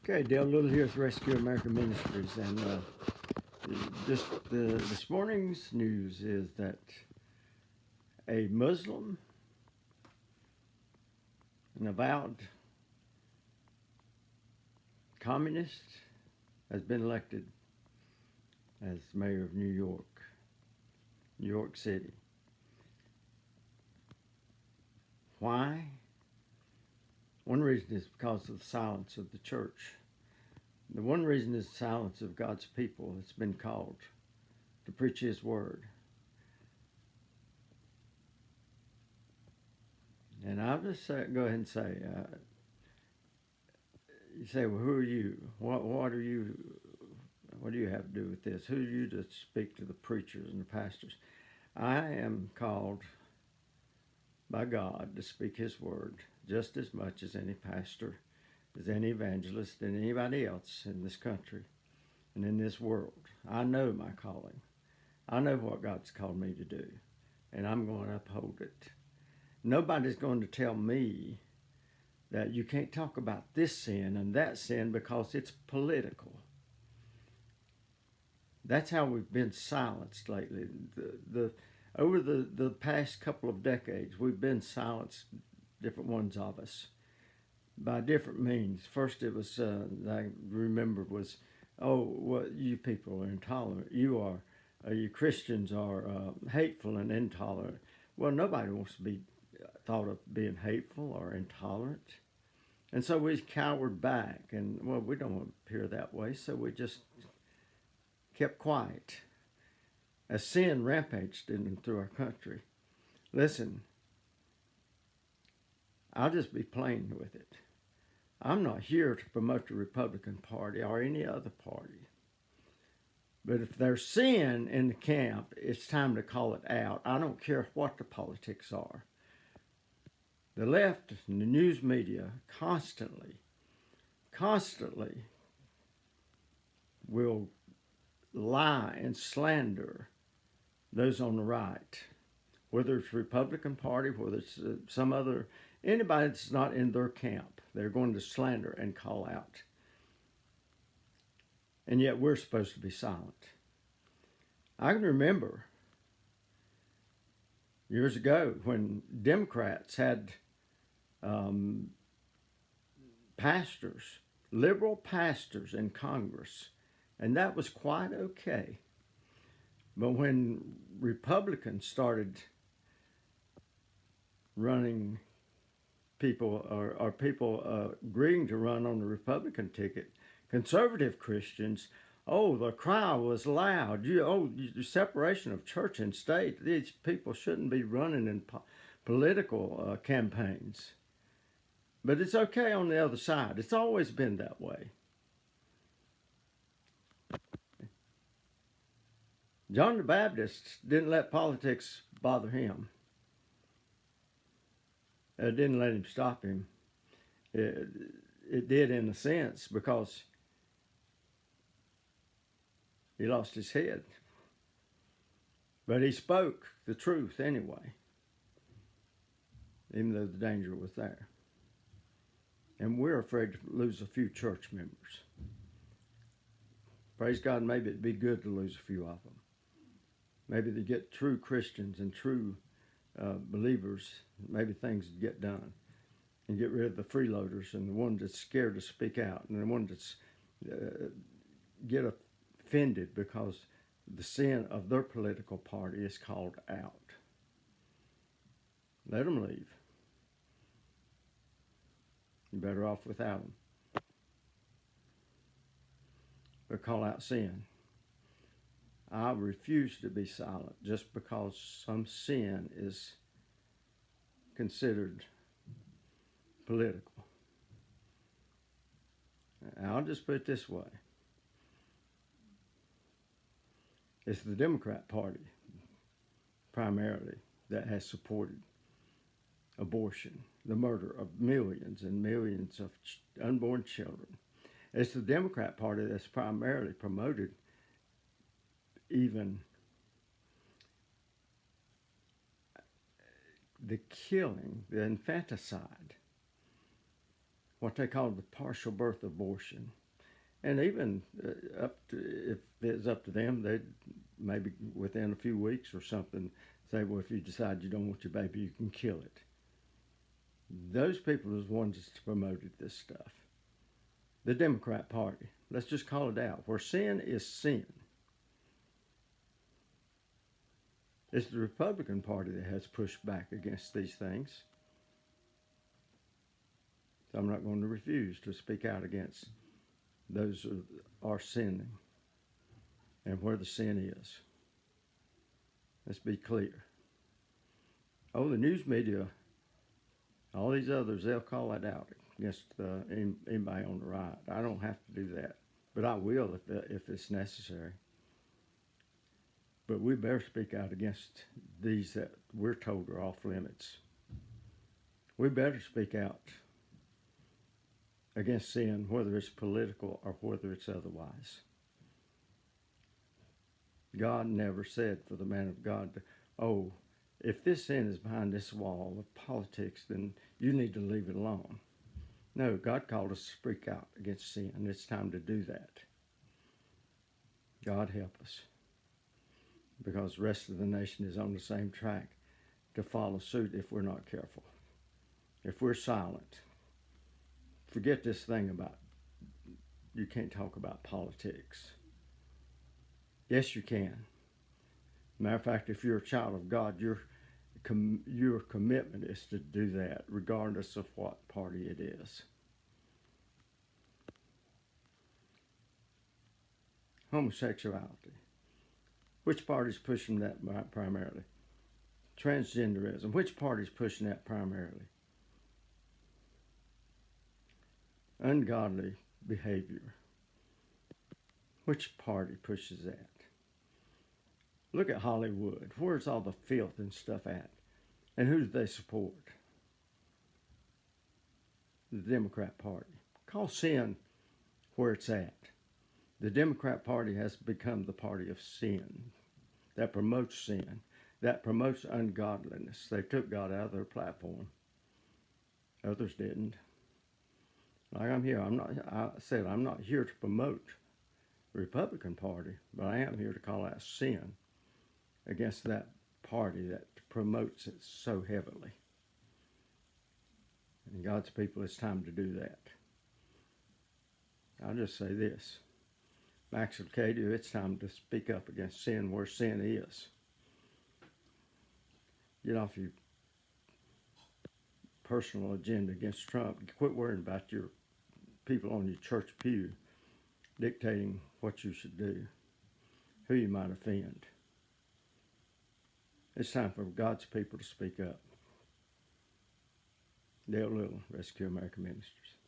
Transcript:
Okay, Dale Little here with Rescue America Ministries, and this morning's news is that a Muslim, an avowed communist, has been elected as mayor of New York City. Why? One reason is because of the silence of the church. The one reason is the silence of God's people that's been called to preach His word. And I'll just go ahead and say, you say, well, who are you? What are you? What do you have to do with this? Who are you to speak to the preachers and the pastors? I am called by God to speak His word just as much as any pastor, as any evangelist, and anybody else in this country and in this world. I know my calling. I know what God's called me to do, and I'm going to uphold it. Nobody's going to tell me that you can't talk about this sin and that sin because it's political. That's how we've been silenced lately. Over the past couple of decades, we've been silenced, different ones of us, by different means. First, it was, I remember, was, oh, well, you people are intolerant. You Christians are hateful and intolerant. Well, nobody wants to be thought of being hateful or intolerant. And so we cowered back, and, well, we don't want to appear that way, so we just kept quiet as sin rampaged through our country. Listen, I'll just be plain with it. I'm not here to promote the Republican Party or any other party. But if there's sin in the camp, it's time to call it out. I don't care what the politics are. The left and the news media constantly will lie and slander those on the right, whether it's Republican Party, whether it's some other, anybody that's not in their camp, they're going to slander and call out. And yet we're supposed to be silent. I can remember years ago when Democrats had pastors, liberal pastors in Congress, and that was quite okay. But when Republicans started running people, or people agreeing to run on the Republican ticket, conservative Christians, oh, the cry was loud. The separation of church and state. These people shouldn't be running in political campaigns. But it's okay on the other side. It's always been that way. John the Baptist didn't let politics bother him. It didn't let him stop him. It did in a sense because he lost his head. But he spoke the truth anyway, even though the danger was there. And we're afraid to lose a few church members. Praise God, maybe it'd be good to lose a few of them. Maybe to get true Christians and true believers, maybe things would get done. And get rid of the freeloaders and the one that's scared to speak out and the one that's get offended because the sin of their political party is called out. Let them leave. You're better off without them. But call out sin. I refuse to be silent just because some sin is considered political. I'll just put it this way. It's the Democrat Party, primarily, that has supported abortion, the murder of millions and millions of unborn children. It's the Democrat Party that's primarily promoted even the killing, the infanticide what they call the partial birth abortion. And even up to, if it's up to them, they'd maybe within a few weeks or something say, well, if you decide you don't want your baby, you can kill it. Those people are the ones that promoted this stuff. The Democrat Party, let's just call it out. Where sin is sin. It's the Republican Party that has pushed back against these things. So I'm not going to refuse to speak out against those who are sinning and where the sin is. Let's be clear. Oh, the news media, all these others, they'll call that out against anybody on the right. I don't have to do that, but I will if it's necessary. But we better speak out against these that we're told are off limits. We better speak out against sin, whether it's political or whether it's otherwise. God never said for the man of God, oh, if this sin is behind this wall of politics, then you need to leave it alone. No, God called us to speak out against sin. It's time to do that. God help us, because the rest of the nation is on the same track to follow suit if we're not careful. If we're silent, forget this thing about you can't talk about politics. Yes, you can. Matter of fact, if you're a child of God, your commitment is to do that, regardless of what party it is. Homosexuality. Which party's pushing that primarily? Transgenderism. Which party's pushing that primarily? Ungodly behavior. Which party pushes that? Look at Hollywood. Where's all the filth and stuff at? And who do they support? The Democrat Party. Call sin where it's at. The Democrat Party has become the party of sin, that promotes sin, that promotes ungodliness. They took God out of their platform. Others didn't. Like I'm here, I'm not here to promote the Republican Party, but I am here to call out sin against that party that promotes it so heavily. And God's people, it's time to do that. I'll just say this. Max Arcadia, it's time to speak up against sin where sin is. Get off your personal agenda against Trump. Quit worrying about your people on your church pew dictating what you should do, who you might offend. It's time for God's people to speak up. Dale Little, Rescue America Ministries.